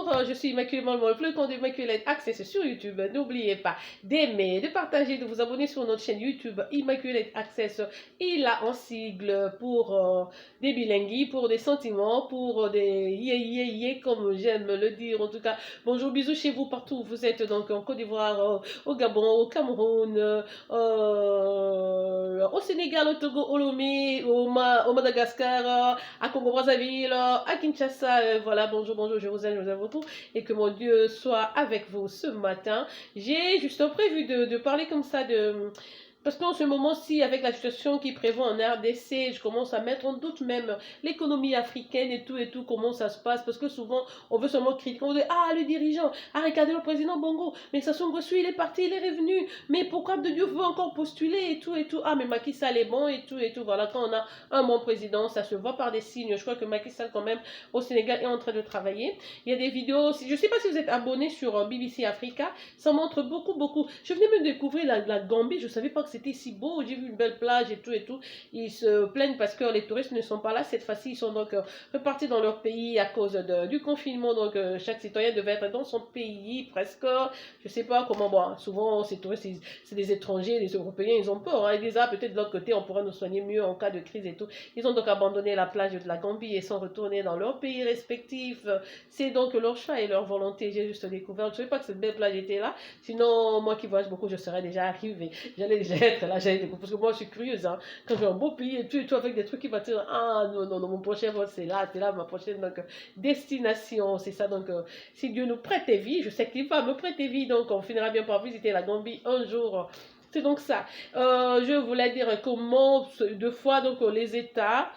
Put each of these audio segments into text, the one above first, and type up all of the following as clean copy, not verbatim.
bonjour, je suis Immaculée Malmol, le compte d'Immaculée Access sur YouTube. N'oubliez pas d'aimer, de partager, de vous abonner sur notre chaîne YouTube Immaculée Access. Il a en sigle pour des bilingues, pour des sentiments, pour des yé, comme j'aime le dire. En tout cas, bonjour, bisous chez vous partout où vous êtes, donc en Côte d'Ivoire, au Gabon, au Cameroun, au Sénégal, au Togo, au Lomé, au Madagascar, à Congo-Brazzaville, à Kinshasa. Voilà, bonjour, bonjour, je vous aime beaucoup. Et que mon Dieu soit avec vous ce matin. J'ai juste prévu de parler comme ça de... Parce qu'en ce moment-ci, avec la situation qui prévaut en RDC, je commence à mettre en doute même l'économie africaine et tout, comment ça se passe. Parce que souvent, on veut seulement critiquer. On dit, ah, le dirigeant, ah, regardez le président Bongo, mais Sassou Nguesso, il est parti, il est revenu. Mais pourquoi de Dieu veut encore postuler et tout. Ah, mais Macky Sall est bon et tout. Voilà, quand on a un bon président, ça se voit par des signes. Je crois que Macky Sall, quand même, au Sénégal, est en train de travailler. Il y a des vidéos, je ne sais pas si vous êtes abonné sur BBC Africa, ça montre beaucoup. Je venais me découvrir la Gambie, je ne savais pas que c'était si beau, j'ai vu une belle plage et tout. Ils se plaignent parce que les touristes ne sont pas là. Cette fois-ci, ils sont donc repartis dans leur pays à cause du confinement. Donc, chaque citoyen devait être dans son pays presque. Je ne sais pas comment, bon, souvent, ces touristes, c'est des étrangers, les Européens, ils ont peur. Hein. Ils disent, ah, peut-être de l'autre côté, on pourra nous soigner mieux en cas de crise et tout. Ils ont donc abandonné la plage de la Gambie et sont retournés dans leur pays respectifs. C'est donc leur choix et leur volonté. J'ai juste découvert. Je ne savais pas que cette belle plage était là. Sinon, moi qui voyage beaucoup, je serais déjà arrivée. J'allais déjà être là, j'allais découvrir. Parce que moi, je suis curieuse. Hein. Quand j'ai un beau pays et tout, avec des trucs qui vont dire, ah non, mon prochain vol, c'est là, ma prochaine donc, destination. C'est ça. Donc, si Dieu nous prête vie, je sais qu'il va me prêter vie. Donc, on finira bien par visiter la Gambie un jour. C'est donc ça. Je voulais dire comment, deux fois, donc, les États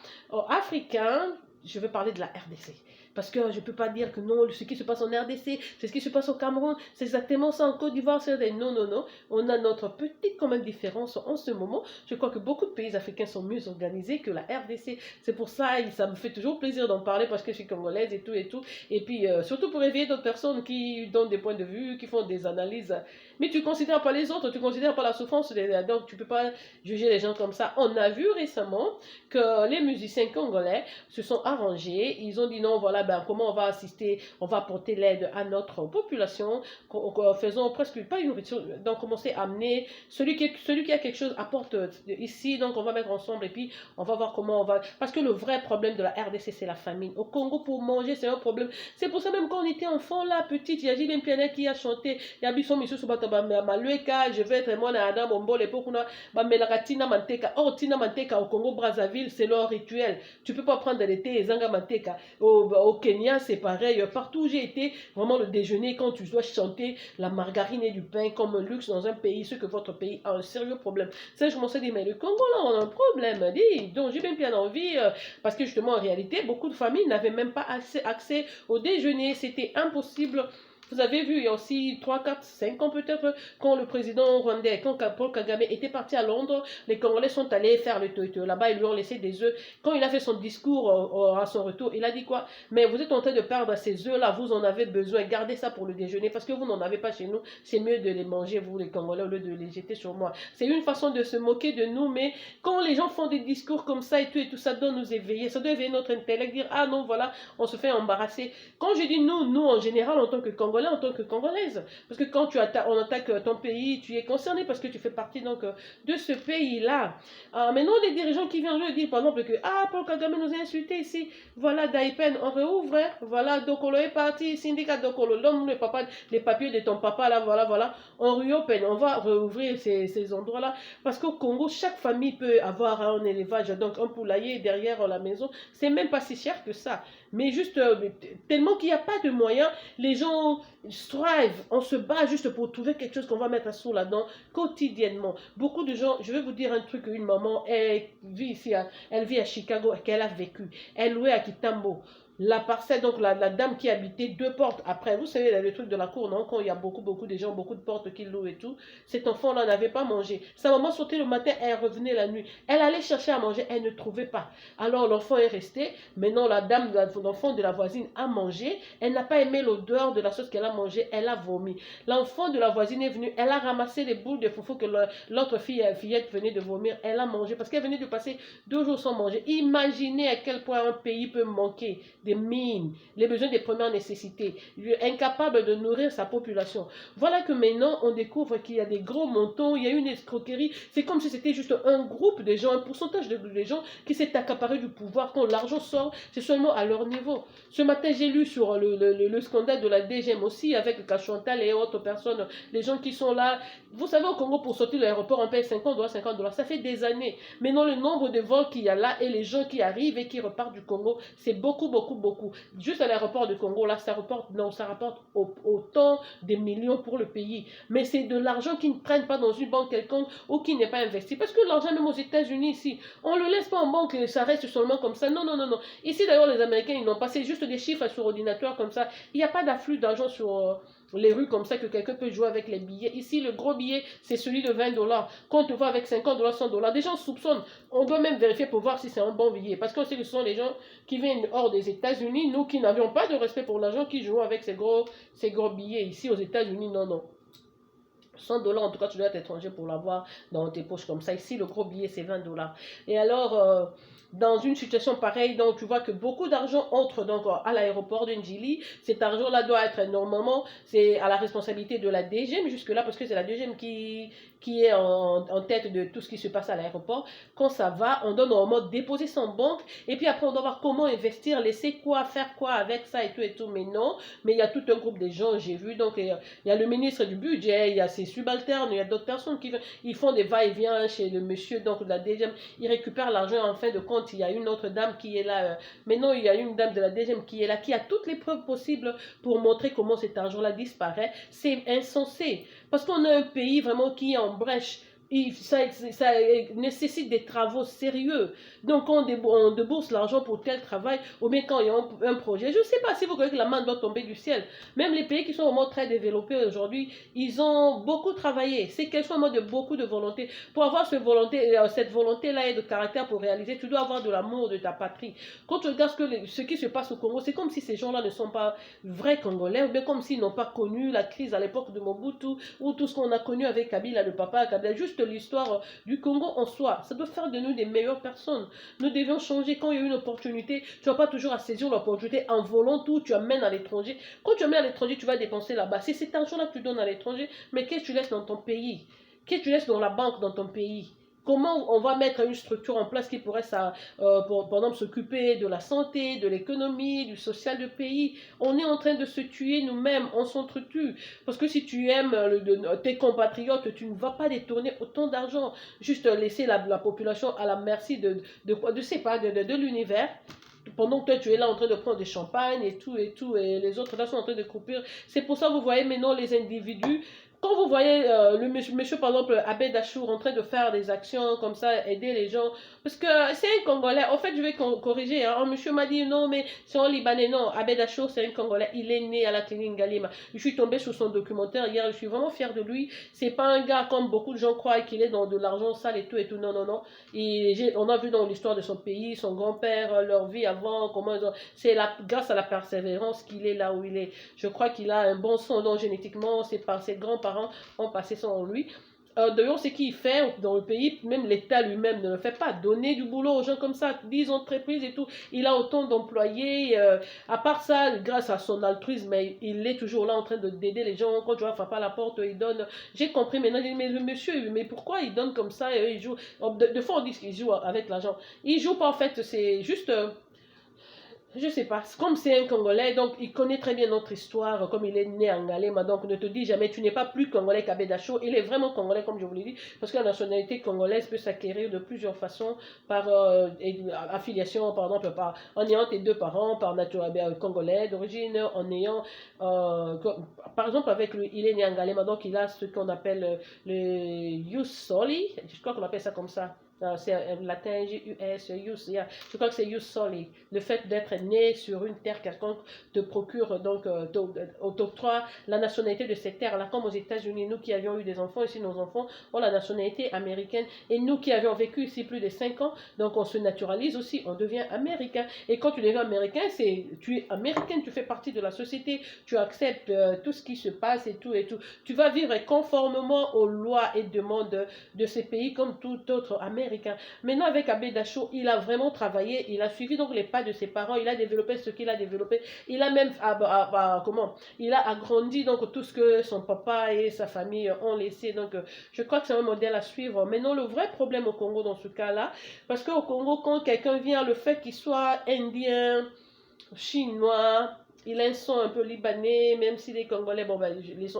africains, je vais parler de la RDC. Parce que je ne peux pas dire que non, ce qui se passe en RDC, c'est ce qui se passe au Cameroun, c'est exactement ça en Côte d'Ivoire. Non. On a notre petite quand même différence en ce moment. Je crois que beaucoup de pays africains sont mieux organisés que la RDC. C'est pour ça, ça me fait toujours plaisir d'en parler parce que je suis congolaise et tout. Et puis, surtout pour éveiller d'autres personnes qui donnent des points de vue, qui font des analyses. Mais tu ne considères pas les autres, tu ne considères pas la souffrance. Donc, tu ne peux pas juger les gens comme ça. On a vu récemment que les musiciens congolais se sont arrangés. Ils ont dit non, voilà, ben, comment on va assister, on va apporter l'aide à notre population, faisons presque pas une nourriture, donc commencer à amener celui qui a quelque chose apporte ici, donc on va mettre ensemble et puis on va voir comment on va, parce que le vrai problème de la RDC c'est la famine. Au Congo pour manger c'est un problème, c'est pour ça même quand on était enfant là, petite, il y a Jibin Pianet qui a chanté, il y a Bisson Misu Subataba Malueka, je vais être moi na Adam Bombo l'époque on a Melakatina Manteka, oh Tina Manteka au Congo Brazzaville c'est leur rituel, tu peux pas prendre l'été et Zanga Manteka au Kenya, c'est pareil. Partout où j'ai été, vraiment le déjeuner, quand tu dois chanter la margarine et du pain comme un luxe dans un pays, ce que votre pays a un sérieux problème. Ça, je m'en dit, mais le Congo, là, on a un problème. Donc, j'ai bien envie, parce que justement, en réalité, beaucoup de familles n'avaient même pas accès au déjeuner. C'était impossible. Vous avez vu, il y a aussi 3, 4, 5 ans peut-être, quand le président rwandais, quand Paul Kagame était parti à Londres, les Congolais sont allés faire le toit. Là-bas, ils lui ont laissé des œufs. Quand il a fait son discours à son retour, il a dit quoi? Mais vous êtes en train de perdre ces œufs-là, vous en avez besoin, gardez ça pour le déjeuner, parce que vous n'en avez pas chez nous. C'est mieux de les manger, vous les Congolais, au lieu de les jeter sur moi. C'est une façon de se moquer de nous, mais quand les gens font des discours comme ça et tout, ça doit nous éveiller, ça doit éveiller notre intellect, dire, ah non, voilà, on se fait embarrasser. Quand je dis nous en général, en tant que Congolais, en tant que Congolaise. Parce que quand on attaque ton pays, tu es concerné parce que tu fais partie donc de ce pays-là. Maintenant, les dirigeants qui viennent lui dire, par exemple, que Paul Kagame nous a insultés ici. Voilà, Daipen, on réouvre. Hein. Voilà, Dokolo est parti, syndicat Dokolo, donne les papiers de ton papa, là, voilà. On réouvre, on va rouvrir ces endroits-là. Parce qu'au Congo, chaque famille peut avoir un élevage, donc un poulailler derrière la maison. C'est même pas si cher que ça. Mais juste, tellement qu'il n'y a pas de moyens, les gens strive, on se bat juste pour trouver quelque chose qu'on va mettre sous là-dedans quotidiennement. Beaucoup de gens, je vais vous dire un truc, une maman, elle vit ici, elle vit à Chicago, qu'elle a vécu. Elle louait à Kitambo. La parcelle, donc la dame qui habitait deux portes après, vous savez, le truc de la cour, non, quand il y a beaucoup de gens, beaucoup de portes qui louent et tout, cet enfant-là n'avait pas mangé. Sa maman sortait le matin, elle revenait la nuit. Elle allait chercher à manger, elle ne trouvait pas. Alors l'enfant est resté. Maintenant, la dame, l'enfant de la voisine a mangé. Elle n'a pas aimé l'odeur de la chose qu'elle a mangée, elle a vomi. L'enfant de la voisine est venu, elle a ramassé les boules de foufou que l'autre fillette venait de vomir, elle a mangé parce qu'elle venait de passer 2 jours sans manger. Imaginez à quel point un pays peut manquer des mines, les besoins des premières nécessités, incapable de nourrir sa population. Voilà que maintenant, on découvre qu'il y a des gros montants, il y a une escroquerie. C'est comme si c'était juste un groupe de gens, un pourcentage de gens qui s'est accaparé du pouvoir. Quand l'argent sort, c'est seulement à leur niveau. Ce matin, j'ai lu sur le scandale de la DGM aussi, avec Kachontal et autres personnes, les gens qui sont là. Vous savez, au Congo, pour sortir de l'aéroport, on paye 50 $, 50 $. Ça fait des années. Maintenant, le nombre de vols qu'il y a là et les gens qui arrivent et qui repartent du Congo, c'est beaucoup, beaucoup, beaucoup. Juste à l'aéroport du Congo, là, ça rapporte autant de millions pour le pays. Mais c'est de l'argent qui ne traîne pas dans une banque quelconque ou qui n'est pas investi. Parce que l'argent, même aux États-Unis, ici, on ne le laisse pas en banque et ça reste seulement comme ça. Non, non, non, non. Ici, d'ailleurs, les Américains, ils n'ont pas, c'est juste des chiffres sur ordinateur comme ça. Il n'y a pas d'afflux d'argent sur les rues comme ça que quelqu'un peut jouer avec les billets. Ici, le gros billet, c'est celui de 20 $. Quand on te voit avec 50 $, 100 $, des gens soupçonnent. On doit même vérifier pour voir si c'est un bon billet. Parce qu'on sait que ce sont les gens qui viennent hors des États-Unis, nous qui n'avions pas de respect pour l'argent, qui jouons avec ces gros billets. Ici, aux États-Unis, non, non. 100 $, en tout cas, tu dois être étranger pour l'avoir dans tes poches comme ça. Ici, le gros billet, c'est 20 $. Et alors, dans une situation pareille, donc tu vois que beaucoup d'argent entre donc à l'aéroport de Njili. Cet argent-là doit être normalement, c'est à la responsabilité de la DGM jusque-là, parce que c'est la DGM qui est en tête de tout ce qui se passe à l'aéroport. Quand ça va, on doit normalement déposer ça en banque, et puis après on doit voir comment investir, laisser quoi, faire quoi avec ça et tout, mais non. Mais il y a tout un groupe de gens, j'ai vu, donc il y a le ministre du budget, il y a ses subalternes, il y a d'autres personnes qui ils font des va-et-vient chez le monsieur, donc de la DGM, ils récupèrent l'argent en fin de compte. Il y a une autre dame qui est là, maintenant il y a une dame de la DGM qui est là, qui a toutes les preuves possibles pour montrer comment cet argent-là disparaît. C'est insensé, parce qu'on a un pays vraiment qui est en brèche. Ça nécessite des travaux sérieux. Donc, on débourse l'argent pour tel travail, ou bien quand il y a un projet. Je ne sais pas si vous croyez que la main doit tomber du ciel. Même les pays qui sont vraiment très développés aujourd'hui, ils ont beaucoup travaillé. C'est quelque chose de beaucoup de volonté. Pour avoir cette volonté-là et de caractère pour réaliser, tu dois avoir de l'amour de ta patrie. Quand tu regardes ce qui se passe au Congo, c'est comme si ces gens-là ne sont pas vrais Congolais, ou bien comme s'ils n'ont pas connu la crise à l'époque de Mobutu, ou tout ce qu'on a connu avec Kabila, le papa Kabila, juste l'histoire du Congo en soi. Ça doit faire de nous des meilleures personnes. Nous devions changer. Quand il y a une opportunité, tu n'as pas toujours à saisir l'opportunité en volant tout, tu amènes à l'étranger. Quand tu amènes à l'étranger, tu vas dépenser là-bas. C'est cet argent-là que tu donnes à l'étranger, mais qu'est-ce que tu laisses dans ton pays? Qu'est-ce que tu laisses dans la banque dans ton pays? Comment on va mettre une structure en place qui pourrait, par exemple, s'occuper de la santé, de l'économie, du social du pays? On est en train de se tuer nous-mêmes, on s'entretue. Parce que si tu aimes tes compatriotes, tu ne vas pas détourner autant d'argent. Juste laisser la population à la merci de l'univers. Pendant que toi, tu es là en train de prendre des champagnes et tout, et les autres là sont en train de croupir. C'est pour ça que vous voyez maintenant les individus. Quand vous voyez le monsieur, par exemple, Abed Achour, en train de faire des actions comme ça, aider les gens, parce que c'est un Congolais, en fait, je vais corriger, hein. Un monsieur m'a dit non, mais c'est un Libanais, non, Abed Achour, c'est un Congolais, il est né à la clinique Galima. Je suis tombée sur son documentaire hier, je suis vraiment fière de lui. C'est pas un gars comme beaucoup de gens croient qu'il est dans de l'argent sale et tout, non, non, non. On a vu dans l'histoire de son pays, son grand-père, leur vie avant, c'est grâce à la persévérance qu'il est là où il est. Je crois qu'il a un bon son, donc génétiquement, c'est par ses grands-parents ont passé ça en lui. D'ailleurs, ce qu'il fait dans le pays, même l'État lui-même ne le fait pas. Donner du boulot aux gens comme ça, 10 entreprises et tout. Il a autant d'employés. À part ça, grâce à son altruisme, il est toujours là en train d'aider les gens. Quand tu vas frapper à la porte, il donne. J'ai compris maintenant, mais le monsieur, mais pourquoi il donne comme ça et il joue. De fois, on dit qu'il joue avec l'argent. Il joue pas en fait, c'est juste. Je sais pas, comme c'est un Congolais, donc il connaît très bien notre histoire, comme il est né en Galema, donc ne te dis jamais, tu n'es pas plus Congolais qu'Abedacho, il est vraiment Congolais comme je vous l'ai dit, parce que la nationalité congolaise peut s'acquérir de plusieurs façons, par affiliation, par exemple, en ayant tes deux parents, par nature congolais d'origine, en ayant, par exemple, il est né en Galema, donc il a ce qu'on appelle le Jus Soli, je crois qu'on appelle ça comme ça. C'est un latin, J-U-S, je crois que c'est Jus Soli. Le fait d'être né sur une terre quelconque te procure, donc, t'octroie la nationalité de cette terre-là, comme aux États-Unis. Nous qui avions eu des enfants ici, nos enfants ont la nationalité américaine. Et nous qui avions vécu ici plus de 5 ans, donc on se naturalise aussi, on devient américain. Et quand tu deviens américain, tu es américain, tu fais partie de la société, tu acceptes tout ce qui se passe et tout. Tu vas vivre conformément aux lois et demandes de ces pays comme tout autre Américain. américain. Maintenant, avec Abbé Dacho, il a vraiment travaillé, il a suivi donc les pas de ses parents, il a développé ce qu'il a développé, il a même, comment, il a agrandi donc tout ce que son papa et sa famille ont laissé. Donc, je crois que c'est un modèle à suivre. Maintenant, le vrai problème au Congo dans ce cas-là, parce qu'au Congo, quand quelqu'un vient, le fait qu'il soit indien, chinois, il a un son un peu libanais, même s'il est congolais, bon, ben,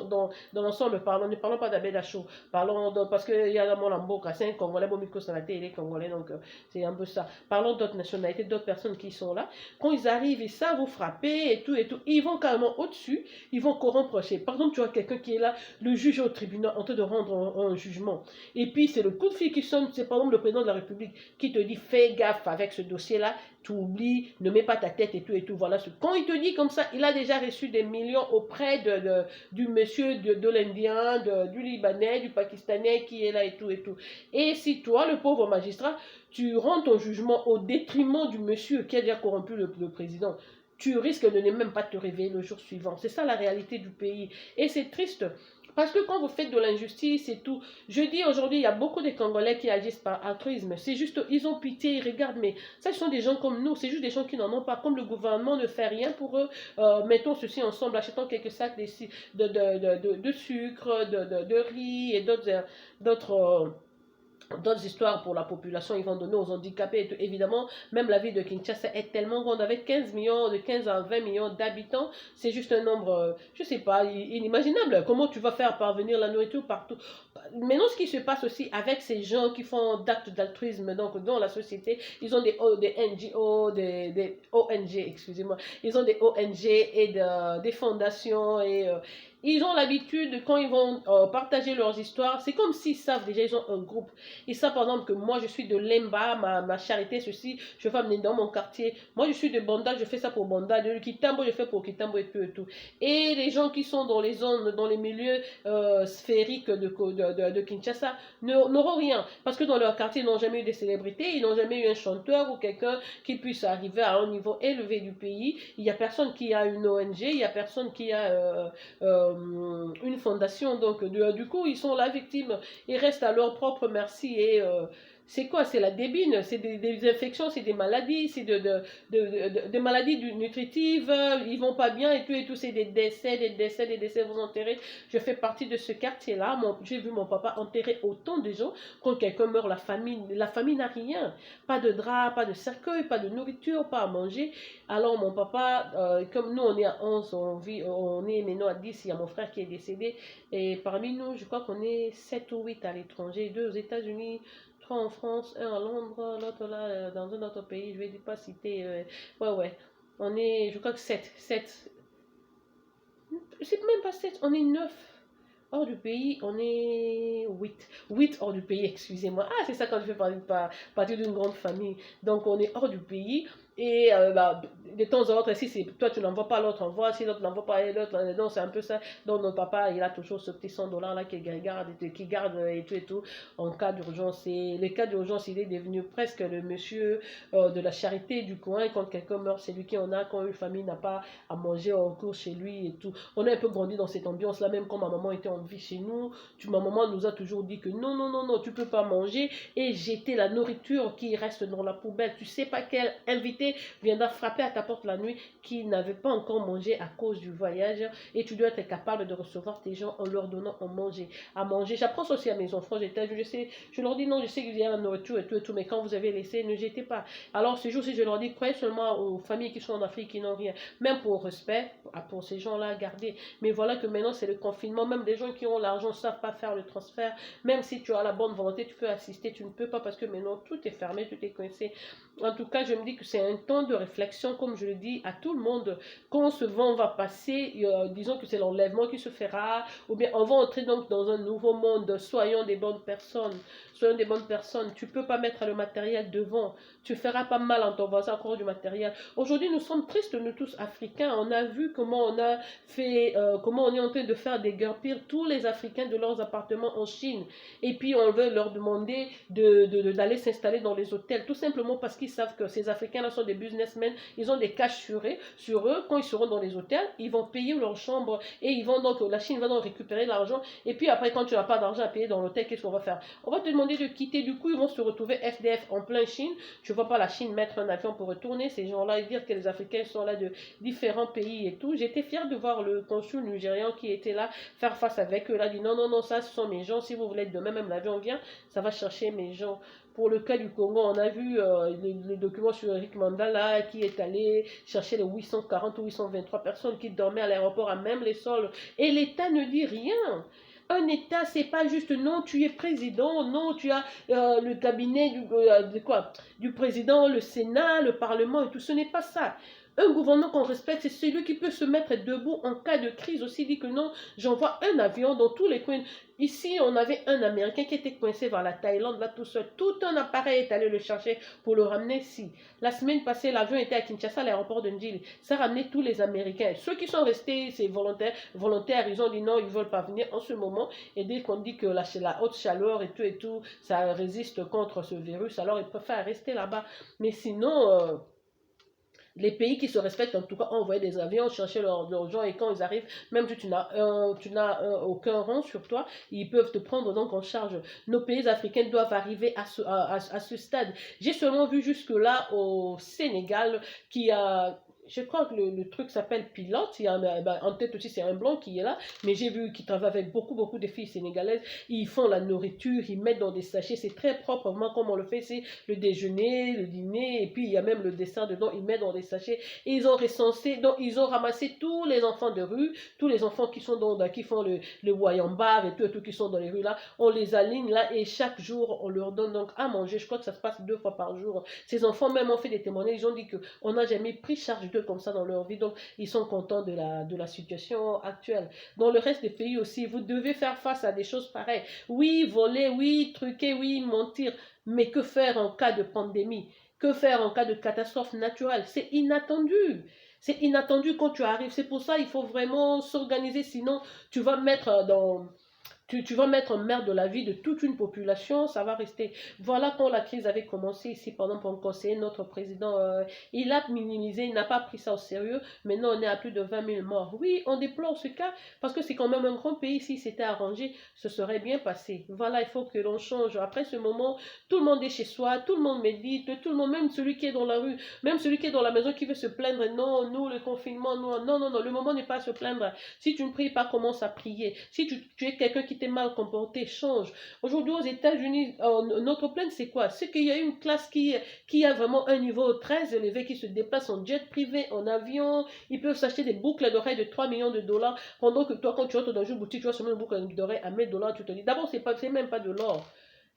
dans l'ensemble, ne parlons pas d'Abed Achou, parce qu'il y a mon Lamboka, c'est un congolais, bon, Miko Sanaté, il est congolais, donc c'est un peu ça. Parlons d'autres nationalités, d'autres personnes qui sont là. Quand ils arrivent, ils savent vous frapper et tout, ils vont carrément au-dessus, ils vont corrompre. Par exemple, tu vois quelqu'un qui est là, le juge au tribunal, en train de rendre un jugement. Et puis, c'est le coup de fil qui sonne, c'est par exemple le président de la République qui te dit, fais gaffe avec ce dossier-là, tu oublies, ne mets pas ta tête et tout. Voilà. Quand il te dit comme ça, il a déjà reçu des millions auprès du monsieur de l'Indien, du Libanais, du Pakistanais qui est là et tout. Et si toi, le pauvre magistrat, tu rends ton jugement au détriment du monsieur qui a déjà corrompu le président, tu risques de ne même pas te réveiller le jour suivant. C'est ça la réalité du pays. Et c'est triste. Parce que quand vous faites de l'injustice et tout, je dis aujourd'hui, il y a beaucoup de Congolais qui agissent par altruisme. C'est juste, ils ont pitié, ils regardent, mais ça, ce sont des gens comme nous. C'est juste des gens qui n'en ont pas. Comme le gouvernement ne fait rien pour eux, mettons ceci ensemble, achetons quelques sacs de sucre, de riz et d'autres histoires pour la population, ils vont donner aux handicapés. Et tout. Évidemment, même la ville de Kinshasa est tellement grande, avec 15 millions, de 15 à 20 millions d'habitants, c'est juste un nombre, je sais pas, inimaginable. Comment tu vas faire parvenir la nourriture partout? Maintenant, ce qui se passe aussi avec ces gens qui font d'actes d'altruisme, donc dans la société, ils ont des NGO, des ONG, excusez-moi, ils ont des ONG et des fondations et ils ont l'habitude, quand ils vont partager leurs histoires, c'est comme s'ils savent déjà, ils ont un groupe. Ils savent par exemple que moi je suis de Lemba, ma charité, ceci, je vais amener dans mon quartier. Moi je suis de Banda, je fais ça pour Banda. De Kitambo, je fais pour Kitambo et tout. Et les gens qui sont dans les zones, dans les milieux sphériques de Kinshasa n'auront rien. Parce que dans leur quartier, ils n'ont jamais eu de célébrités, ils n'ont jamais eu un chanteur ou quelqu'un qui puisse arriver à un niveau élevé du pays. Il n'y a personne qui a une ONG, il n'y a personne qui a une fondation. Donc, du coup, ils sont la victime. Ils restent à leur propre merci. Et c'est quoi? C'est la débine. C'est des infections, c'est des maladies, c'est des maladies nutritives. Ils vont pas bien et tout. C'est des décès, vous enterrez. Je fais partie de ce quartier-là. J'ai vu mon papa enterrer autant de gens. Quand quelqu'un meurt, la famille n'a rien. Pas de drap, pas de cercueil, pas de nourriture, pas à manger. Alors, mon papa, comme nous, on est à 11, on est maintenant à 10, il y a mon frère qui est décédé. Et parmi nous, je crois qu'on est 7 ou 8 à l'étranger, 2 aux États-Unis, 3 en France, 1 à Londres, l'autre là, dans un autre pays, je ne vais pas citer. Ouais. On est, je crois que 7. C'est même pas 7, on est 9. Hors du pays, on est 8. 8 hors du pays, excusez-moi. Ah, c'est ça quand je fais partie d'une grande famille. Donc, on est hors du pays. Et de temps en temps, si toi tu n'envoies pas, l'autre envoie. Si l'autre n'envoie pas, l'autre. Donc, c'est un peu ça. Donc, notre papa, il a toujours ce petit 100 $ là qu'il garde et tout en cas d'urgence. Et le cas d'urgence, il est devenu presque le monsieur de la charité du coin. Et quand quelqu'un meurt, c'est lui qui en a. Quand une famille n'a pas à manger, on court chez lui et tout. On a un peu grandi dans cette ambiance-là, même quand ma maman était en vie chez nous. Ma maman nous a toujours dit que non, tu peux pas manger et jeter la nourriture qui reste dans la poubelle. Tu sais pas quel invité viendra frapper à ta porte la nuit qui n'avait pas encore mangé à cause du voyage et tu dois être capable de recevoir tes gens en leur donnant à manger. J'apprends ça aussi à mes enfants. Je leur dis non, je sais qu'il y a la nourriture et tout, mais quand vous avez laissé, ne jetez pas. Alors ce jour-ci, je leur dis, croyez seulement aux familles qui sont en Afrique qui n'ont rien. Même pour respect, pour ces gens-là, garder. Mais voilà que maintenant, c'est le confinement. Même des gens qui ont l'argent ne savent pas faire le transfert. Même si tu as la bonne volonté, tu peux assister, tu ne peux pas parce que maintenant, tout est fermé, tout est coincé. En tout cas, je me dis que c'est un temps de réflexion, comme je le dis à tout le monde. Quand ce vent va passer, disons que c'est l'enlèvement qui se fera, ou bien on va entrer donc dans un nouveau monde. Soyons des bonnes personnes. Soyons des bonnes personnes. Tu ne peux pas mettre le matériel devant. Tu ne feras pas mal en ton voisin encore du matériel. Aujourd'hui, nous sommes tristes, nous tous Africains. On a vu comment on a fait, comment on est en train de faire des guerres pires tous les Africains de leurs appartements en Chine. Et puis, on veut leur demander d'aller s'installer dans les hôtels, tout simplement parce qu'ils qu'ils savent que ces Africains-là sont des businessmen, ils ont des cash sur eux. Quand ils seront dans les hôtels, ils vont payer leur chambre et ils vont donc, la Chine va donc récupérer l'argent. Et puis après, quand tu n'as pas d'argent à payer dans l'hôtel, qu'est-ce qu'on va faire? On va te demander de quitter. Du coup, ils vont se retrouver FDF en plein Chine. Tu ne vois pas la Chine mettre un avion pour retourner. Ces gens-là, ils disent que les Africains sont là de différents pays et tout. J'étais fière de voir le consul nigérian qui était là faire face avec eux. Là, dit non, non, non, ça, ce sont mes gens. Si vous voulez être demain, même l'avion vient, ça va chercher mes gens. Pour le cas du Congo, on a vu le document sur Eric Mandala qui est allé chercher les 840 ou 823 personnes qui dormaient à l'aéroport à même les sols. Et l'État ne dit rien. Un État, c'est pas juste non, tu es président, non, tu as le cabinet du président, le Sénat, le Parlement et tout. Ce n'est pas ça. Un gouvernement qu'on respecte, c'est celui qui peut se mettre debout en cas de crise. Aussi dit que non, j'envoie un avion dans tous les coins. Ici, on avait un Américain qui était coincé vers la Thaïlande, là tout seul. Tout un appareil est allé le chercher pour le ramener ici. La semaine passée, l'avion était à Kinshasa, à l'aéroport de Ndjili. Ça a ramené tous les Américains. Ceux qui sont restés, c'est volontaires, ils ont dit non, ils ne veulent pas venir en ce moment. Et dès qu'on dit que la haute chaleur et tout, ça résiste contre ce virus, alors ils préfèrent rester là-bas. Mais sinon... les pays qui se respectent, en tout cas, ont envoyé des avions chercher leurs gens et quand ils arrivent, même si tu n'as aucun rang sur toi, ils peuvent te prendre donc en charge. Nos pays africains doivent arriver à ce stade. J'ai seulement vu jusque-là au Sénégal qui a... Je crois que le truc s'appelle Pilote. Il y a, en tête aussi, c'est un blanc qui est là. Mais j'ai vu qu'il travaille avec beaucoup de filles sénégalaises. Ils font la nourriture, ils mettent dans des sachets. C'est très propre. Vraiment, comme on le fait, c'est le déjeuner, le dîner. Et puis, il y a même le dessert dedans. Ils mettent dans des sachets. Et ils ont recensé, donc ils ont ramassé tous les enfants de rue, tous les enfants qui sont qui font le wayambar et tout, qui sont dans les rues là. On les aligne là et chaque jour, on leur donne donc à manger. Je crois que ça se passe 2 fois par jour. Ces enfants même ont fait des témoignages. Ils ont dit qu'on n'a jamais pris charge de comme ça dans leur vie, donc ils sont contents de la situation actuelle. Dans le reste des pays aussi, vous devez faire face à des choses pareilles. Oui, voler, oui, truquer, oui, mentir, mais que faire en cas de pandémie? Que faire en cas de catastrophe naturelle? C'est inattendu. C'est inattendu quand tu arrives. C'est pour ça qu'il faut vraiment s'organiser, sinon tu vas mettre tu vas mettre en merde la vie de toute une population, ça va rester. Voilà quand la crise avait commencé ici, pendant qu'on conseillait notre président, il a minimisé, il n'a pas pris ça au sérieux. Maintenant, on est à plus de 20 000 morts. Oui, on déplore ce cas parce que c'est quand même un grand pays. Si c'était arrangé, ce serait bien passé. Voilà, il faut que l'on change. Après ce moment, tout le monde est chez soi, tout le monde médite, tout le monde, même celui qui est dans la rue, même celui qui est dans la maison qui veut se plaindre. Non, nous, le confinement, non, non, non, non, le moment n'est pas à se plaindre. Si tu ne pries pas, commence à prier. Si tu es quelqu'un qui t'es mal comporté, change. Aujourd'hui, aux États-Unis, notre plainte, c'est quoi? C'est qu'il y a une classe qui a vraiment un niveau très élevé, qui se déplace en jet privé, en avion. Ils peuvent s'acheter des boucles d'oreilles de 3 millions de dollars, pendant que toi, quand tu rentres dans une boutique, tu vois seulement une boucle d'oreilles à 1000 dollars, tu te dis, d'abord, c'est même pas de l'or.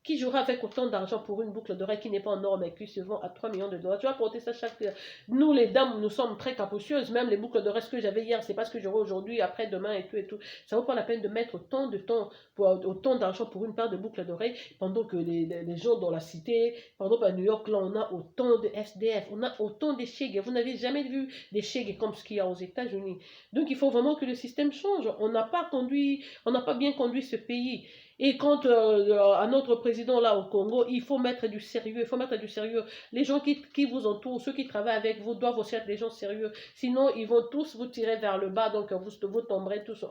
Qui jouera avec autant d'argent pour une boucle d'oreille qui n'est pas en or mais qui se vend à 3 millions de dollars? Tu vas porter ça chaque... Nous, les dames, nous sommes très capricieuses. Même les boucles d'oreilles que j'avais hier, c'est pas ce que j'aurai aujourd'hui, après, demain et tout et tout. Ça vaut pas la peine de mettre autant de temps, autant d'argent pour une paire de boucles d'oreilles pendant que les gens dans la cité, par exemple à New York, là, on a autant de SDF, on a autant de shege. Vous n'avez jamais vu des shege comme ce qu'il y a aux États-Unis. Donc, il faut vraiment que le système change. On n'a pas bien conduit ce pays. Et quant à notre président là au Congo, il faut mettre du sérieux, il faut mettre du sérieux. Les gens qui vous entourent, ceux qui travaillent avec vous, doivent aussi être des gens sérieux. Sinon, ils vont tous vous tirer vers le bas, donc vous tomberez tous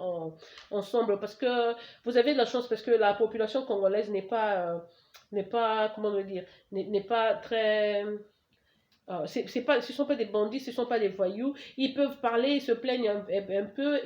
ensemble. Parce que vous avez de la chance, parce que la population congolaise n'est pas, comment le dire, n'est pas très... ce ne sont pas des bandits, ce ne sont pas des voyous. Ils peuvent parler, ils se plaignent un peu,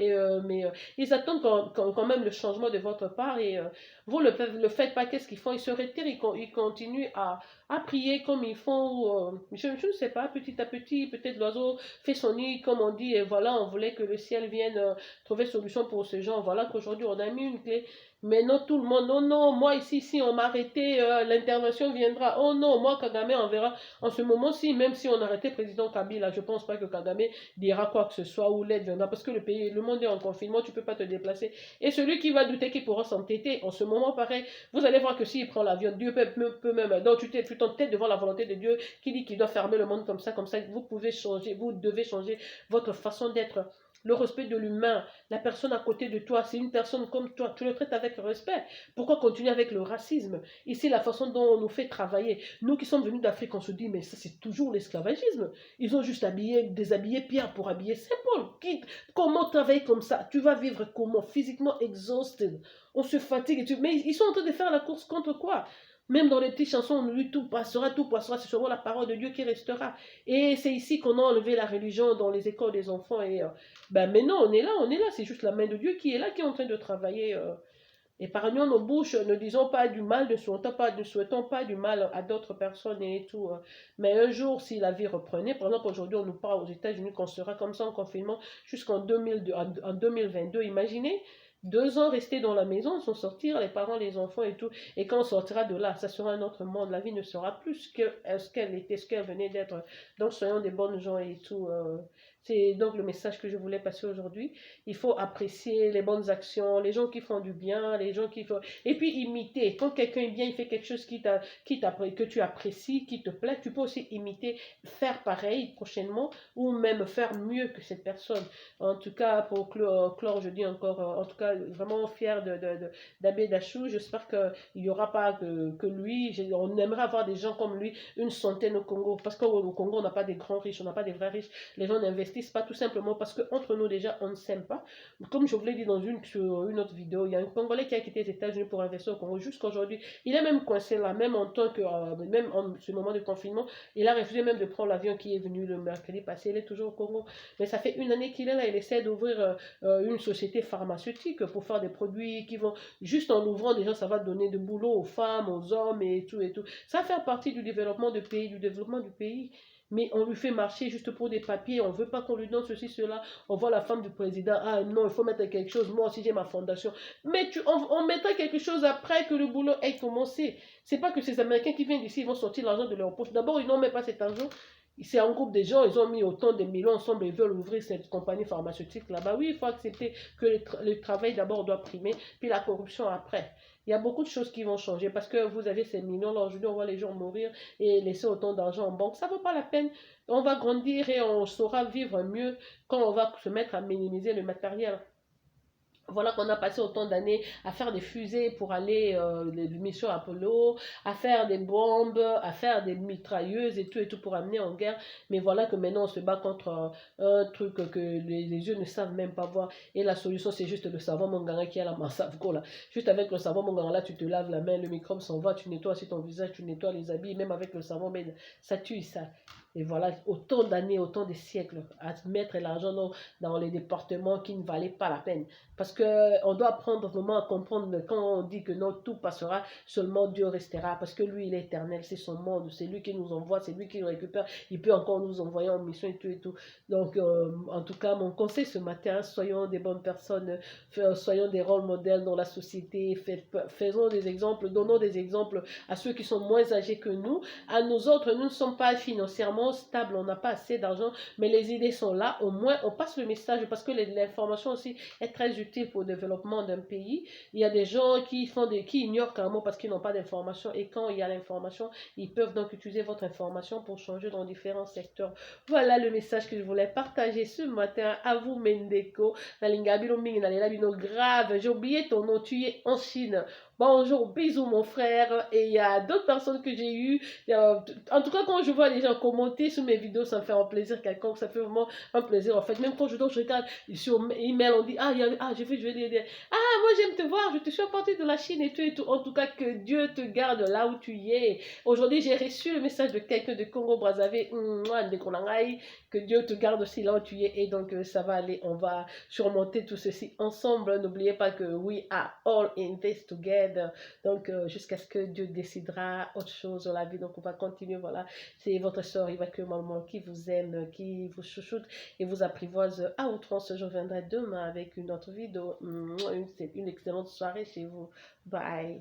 mais ils attendent quand même le changement de votre part. Et vous ne le faites pas, qu'est-ce qu'ils font? Ils se retirent, ils continuent à prier comme ils font. Je ne sais pas, petit à petit, peut-être l'oiseau fait son nid, comme on dit, et voilà, on voulait que le ciel vienne trouver solution pour ces gens. Voilà qu'aujourd'hui, on a mis une clé. Mais non, tout le monde, non, non, moi ici, si on m'a arrêté, l'intervention viendra. Oh non, moi, Kagame, on verra. En ce moment-ci, même si on arrêtait président Kabila, je ne pense pas que Kagame dira quoi que ce soit ou l'aide viendra. Parce que le monde est en confinement, tu ne peux pas te déplacer. Et celui qui va douter qu'il pourra s'entêter, en ce moment, pareil, vous allez voir que s'il prend l'avion, Dieu peut même. Donc tu t'entêtes devant la volonté de Dieu qui dit qu'il doit fermer le monde comme ça, vous pouvez changer, vous devez changer votre façon d'être. le respect de l'humain. La personne à côté de toi, c'est une personne comme toi, tu le traites avec respect. Pourquoi continuer avec le racisme? Ici, la façon dont on nous fait travailler, nous qui sommes venus d'Afrique, on se dit, mais ça c'est toujours l'esclavagisme. Ils ont juste déshabillé Pierre pour habiller Saint-Paul. Comment travailler comme ça? Tu vas vivre comment? Physiquement exhausted. On se fatigue. Mais ils sont en train de faire la course contre quoi? Même dans les petites chansons, on dit tout passera, c'est seulement la parole de Dieu qui restera. Et c'est ici qu'on a enlevé la religion dans les écoles des enfants. Et ben maintenant, on est là, c'est juste la main de Dieu qui est là, qui est en train de travailler. Épargnons nos bouches, ne disons pas du mal, ne souhaitons pas du mal à d'autres personnes et tout. Mais un jour, si la vie reprenait, par exemple, aujourd'hui, on nous parle aux États-Unis qu'on sera comme ça en confinement jusqu'en 2022. Imaginez, 2 ans restés dans la maison, sans sortir, les parents, les enfants et tout. Et quand on sortira de là, ça sera un autre monde. La vie ne sera plus ce qu'elle était, ce qu'elle venait d'être. Donc, soyons des bonnes gens et tout. C'est donc le message que je voulais passer aujourd'hui. Il faut apprécier les bonnes actions, les gens qui font du bien, les gens qui font... Et puis imiter. Quand quelqu'un est bien, il fait quelque chose que tu apprécies, qui te plaît, tu peux aussi imiter, faire pareil prochainement ou même faire mieux que cette personne. En tout cas, pour clore je dis encore, en tout cas, vraiment fier d'Abbé Dachou. J'espère qu'il n'y aura pas que lui. On aimerait avoir des gens comme lui, une centaine au Congo. Parce qu'au Congo, on n'a pas des grands riches, on n'a pas des vrais riches. Les gens n'investissent pas tout simplement parce qu'entre nous, déjà, on ne s'aime pas. Comme je vous l'ai dit sur une autre vidéo, il y a un Congolais qui a quitté les États-Unis pour investir au Congo jusqu'à aujourd'hui. Il est même coincé là, même en tant que, même en ce moment de confinement, il a refusé même de prendre l'avion qui est venu le mercredi passé. Il est toujours au Congo. Mais ça fait 1 année qu'il est là. Il essaie d'ouvrir une société pharmaceutique pour faire des produits qui vont, juste en ouvrant, déjà, ça va donner de boulot aux femmes, aux hommes et tout et tout. Ça va faire partie du développement du pays, mais on lui fait marcher juste pour des papiers, on ne veut pas qu'on lui donne ceci, cela. On voit la femme du président, ah non, il faut mettre quelque chose, moi aussi j'ai ma fondation. Mais on mettra quelque chose après que le boulot ait commencé. C'est pas que ces Américains qui viennent d'ici, ils vont sortir l'argent de leur poche. D'abord, ils n'ont même pas cet argent. C'est un groupe de gens, ils ont mis autant de millions ensemble, ils veulent ouvrir cette compagnie pharmaceutique là-bas. Oui, il faut accepter que le travail d'abord doit primer, puis la corruption après. Il y a beaucoup de choses qui vont changer parce que vous avez ces millions-là. Aujourd'hui, on voit les gens mourir et laisser autant d'argent en banque. Ça ne vaut pas la peine. On va grandir et on saura vivre mieux quand on va se mettre à minimiser le matériel. Voilà qu'on a passé autant d'années à faire des fusées pour aller les missions Apollo, à faire des bombes, à faire des mitrailleuses et tout pour amener en guerre. Mais voilà que maintenant on se bat contre un truc que les yeux ne savent même pas voir. Et la solution c'est juste le savon monganga qui est la massavko là. Juste avec le savon monganga là tu te laves la main, le microbe s'en va, tu nettoies aussi ton visage, tu nettoies les habits, même avec le savon, mais ça tue ça. Et voilà, autant d'années, autant de siècles à mettre l'argent dans les départements qui ne valaient pas la peine. Parce qu'on doit apprendre vraiment à comprendre quand on dit que non, tout passera, seulement Dieu restera. Parce que lui, il est éternel, c'est son monde, c'est lui qui nous envoie, c'est lui qui nous récupère. Il peut encore nous envoyer en mission et tout et tout. Donc, en tout cas, mon conseil ce matin, soyons des bonnes personnes, soyons des rôles modèles dans la société, faisons des exemples, donnons des exemples à ceux qui sont moins âgés que nous. À nous autres, nous ne sommes pas financièrement stables, on n'a pas assez d'argent, mais les idées sont là. Au moins, on passe le message parce que l'information aussi est très utile pour le développement d'un pays. Il y a des gens qui ignorent carrément parce qu'ils n'ont pas d'information et quand il y a l'information, ils peuvent donc utiliser votre information pour changer dans différents secteurs. Voilà le message que je voulais partager ce matin à vous, Mendeko. Grave, j'ai oublié ton nom, tu es en Chine. Bonjour, bisous mon frère. Et il y a d'autres personnes que j'ai eues. En tout cas, quand je vois les gens commenter sur mes vidéos, ça me fait un plaisir quelconque. Ça fait vraiment un plaisir en fait. Même quand je regarde sur email, on dit je vais dire moi j'aime te voir, je te suis apporté de la Chine et tout et tout. En tout cas, que Dieu te garde là où tu y es. Aujourd'hui, j'ai reçu le message de quelqu'un de Congo Brazzaville. Que Dieu te garde aussi là où tu y es. Et donc, ça va aller. On va surmonter tout ceci ensemble. N'oubliez pas que we are all in this together. Donc, jusqu'à ce que Dieu décidera autre chose dans la vie. Donc, on va continuer. Voilà. C'est votre soeur Yva Maman qui vous aime, qui vous chouchoute et vous apprivoise à outrance. Je reviendrai demain avec une autre vidéo. Une excellente soirée chez vous. Bye.